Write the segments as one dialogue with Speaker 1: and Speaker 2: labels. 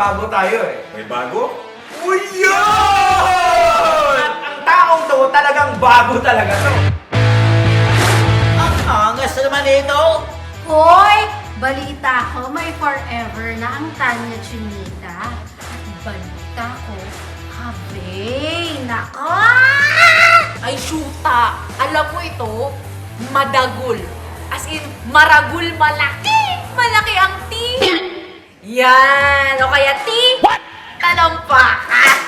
Speaker 1: bago tayo eh.
Speaker 2: May bago? Uy, yun!
Speaker 1: At ang taong to talagang bago talaga to.
Speaker 3: Ang angas naman ito!
Speaker 4: Hoy! Balita ko, may forever na ang Tanya Chinita. At balita ko, habe! Nako!
Speaker 5: Ay, shoota! Alam mo ito, madagul. As in, maragul malaki! Malaki ang T! Yan! O kaya T! Talampakan!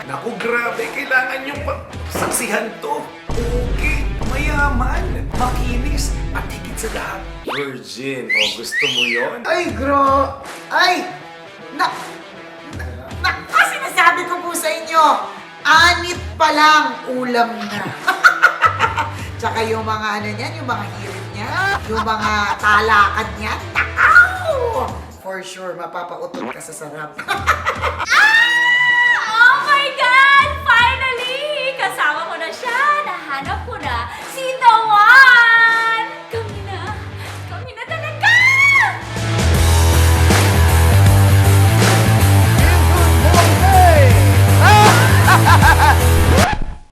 Speaker 2: Naku, grabe. Kailangan yung saksihan to. Okay, mayaman, makinis, at higit sa lahat, virgin. O, gusto mo yon?
Speaker 3: Ay, Ay! Sinasabi ko po sa inyo, anit pa lang, ulam na. Tsaka yung mga ano niyan, yung mga hirit niya, yung mga talakad niya, takaw! For sure, mapapautot ka sa sarap.
Speaker 5: Oh my God! Finally! Kasama ko na siya! Nahanap ko na si The One! Kami na talaga!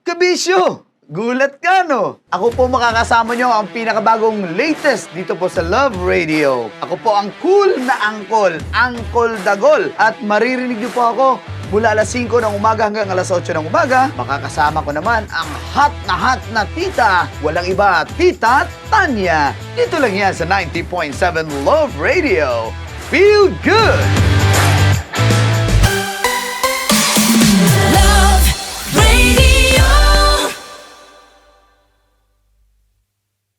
Speaker 6: Kabisyo! Gulat ka, no? Ako po makakasama nyo ang pinakabagong latest dito po sa Love Radio. Ako po ang cool na Angkol Dagol. At maririnig nyo po ako mula alas 5 ng umaga hanggang alas 8 ng umaga. Makakasama ko naman ang hot na tita. Walang iba, Tita Tanya. Dito lang yan sa 90.7 Love Radio. Feel good!